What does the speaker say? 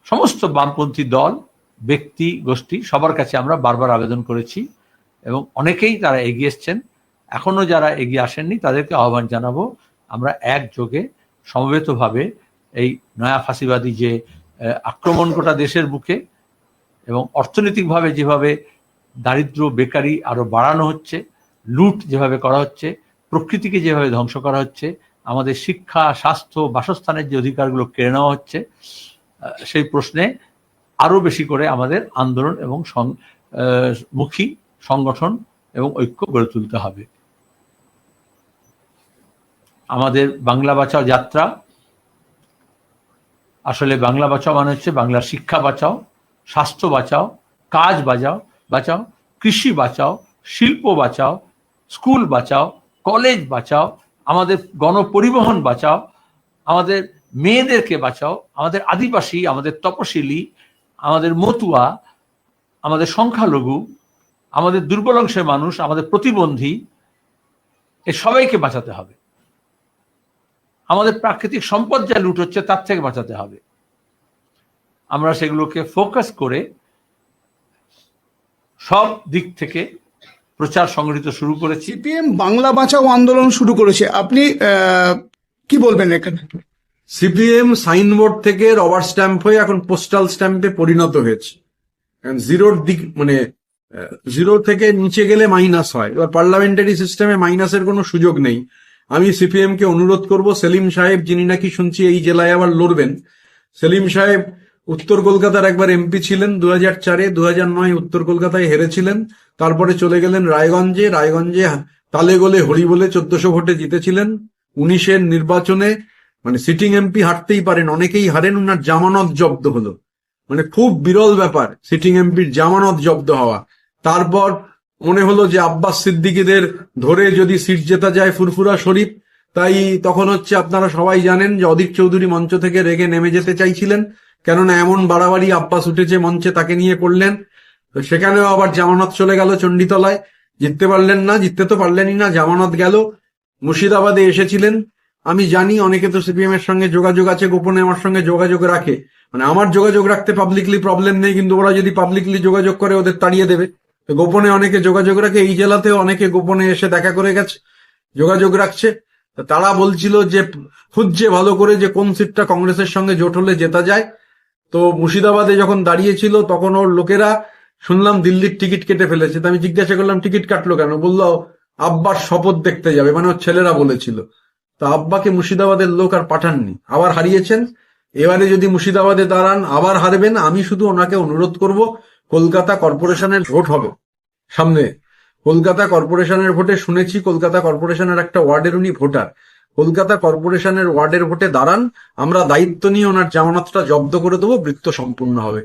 সমস্ত বামপন্থী দল, ব্যক্তি, গোষ্ঠী সবার কাছে আমরা বারবার আবেদন করেছি এবং অনেকেই তারা এগিয়ে এসছেন। এখনো যারা এগিয়ে আসেননি তাদেরকে আহ্বান জানাবো, আমরা একযোগে সমবেতভাবে এই নয়া ফাঁসিবাদী যে আক্রমণ গোটা দেশের বুকে এবং অর্থনৈতিকভাবে যেভাবে দারিদ্র, বেকারি আরো বাড়ানো হচ্ছে, লুট যেভাবে করা হচ্ছে, প্রকৃতিকে যেভাবে ধ্বংস করা হচ্ছে, আমাদের শিক্ষা, স্বাস্থ্য, বাসস্থানের যে অধিকারগুলো কেড়ে নেওয়া হচ্ছে, সেই প্রশ্নে আরো বেশি করে আমাদের আন্দোলন এবং মুখী সংগঠন এবং ঐক্য গড়ে তুলতে হবে। আমাদের বাংলা বাঁচাও যাত্রা, আসলে বাংলা বাঁচাও মানে হচ্ছে বাংলার শিক্ষা বাঁচাও, স্বাস্থ্য বাঁচাও, কাজ বাঁচাও, কৃষি বাঁচাও, শিল্প বাঁচাও, স্কুল বাঁচাও, কলেজ বাঁচাও, আমাদের গণপরিবহন বাঁচাও, আমাদের মেয়েদেরকে বাঁচাও, আমাদের আদিবাসী, আমাদের তপশিলি, আমাদের মতুয়া, আমাদের সংখ্যালঘু, আমাদের দুর্বল অংশের মানুষ, আমাদের প্রতিবন্ধী, এ সবাইকে বাঁচাতে হবে। আমাদের প্রাকৃতিক সম্পদ যা লুট হচ্ছে তার থেকে বাঁচাতে হবে। আমরা সেগুলোকে ফোকাস করে সব দিক থেকে প্রচার সংগঠিত শুরু করেছি। সিপিএম বাংলা বাঁচাও আন্দোলন শুরু করেছে, আপনি কি বলবেন এখানে? সিপিএম সাইনবোর্ড থেকে রবার স্ট্যাম্প হয়ে এখন পোস্টাল স্ট্যাম্পে পরিণত হয়েছে। জিরোর দিক মানে জিরো থেকে নিচে গেলে মাইনাস হয়। এবার পার্লামেন্টারি সিস্টেমে মাইনাসের কোনো সুযোগ নেই। আমি সিপিএম কে অনুরোধ করব, সেলিম সাহেব যিনি নাকি শুনছি এই জেলায় আবার লড়বেন, সেলিম সাহেব উত্তর কলকাতার একবার এমপি ছিলেন 2004-এ, 2009 উত্তর কলকাতায় হেরেছিলেন, তারপরে চলে গেলেন রায়গঞ্জে তালে গোলে হরি বলে 1400 ভোটে জিতেছিলেন। 19-এর নির্বাচনে মানে সিটিং এমপি হারতেই পারেন, অনেকেই হারেন, উনার জামানত জব্দ হলো, মানে খুব বিরল ব্যাপার সিটিং এমপির জামানত জব্দ হওয়া। তারপর মনে হলো যে আব্বাস সিদ্দিকীদের ধরে যদি সিট জেতা যায় ফুরফুরা শরীফ, তাই তখন হচ্ছে আপনারা সবাই জানেন যে অধীর চৌধুরী মঞ্চ থেকে রেগে নেমে যেতে চাইছিলেন, কেননা এমন বাড়াবাড়ি আব্বাস উঠেছে মঞ্চে, তাকে নিয়ে করলেন। তো সেখানেও আবার জামানত চলে গেল চণ্ডীতলায়, জিততে পারলেন না, জিততে তো পারলেনই না, জামানত গেল। মুর্শিদাবাদে এসেছিলেন, আমি জানি অনেকে তো সিপিএম এর সঙ্গে যোগাযোগ আছে, গোপনে আমার সঙ্গে যোগাযোগ রাখে, মানে আমার যোগাযোগ রাখতে পাবলিকলি প্রবলেম নেই, কিন্তু ওরা যদি পাবলিকলি যোগাযোগ করে ওদের তাড়িয়ে দেবে। তো গোপনে অনেকে যোগাযোগ রাখে, এই জেলাতেও অনেকে গোপনে এসে দেখা করে গেছে, যোগাযোগ রাখছে। তারা বলছিল যে খুঁজছে ভালো করে যে কোন সিটটা কংগ্রেসের সঙ্গে জোট হলে জেতা যায়। তো মুর্শিদাবাদে যখন দাঁড়িয়েছিল তখন ওর লোকেরা শুনলাম দিল্লির টিকিট কেটে ফেলেছে। তো আমি জিজ্ঞাসা করলাম টিকিট কাটলো কেন? বললো আব্বার শপথ দেখতে যাবে, মানে ওর ছেলেরা বলেছিল। তো আব্বাকে মুর্শিদাবাদের লোক আর পাঠাননি, আবার হারিয়েছেন। এবারে যদি মুর্শিদাবাদে দাঁড়ান আবার হারবেন। আমি শুধু ওনাকে অনুরোধ করব, কলকাতা কর্পোরেশনের ভোট হবে সামনে, কলকাতা কর্পোরেশনের ভোটে শুনেছি কলকাতা কর্পোরেশনের একটা ওয়ার্ডের উনি ভোটার, কলকাতা কর্পোরেশনের ওয়ার্ডের ভোটে দাঁড়ান, আমরা দায়িত্ব নিয়ে ওনার জামানতটা জব্দ করে দেবো, বৃত্ত সম্পূর্ণ হবে।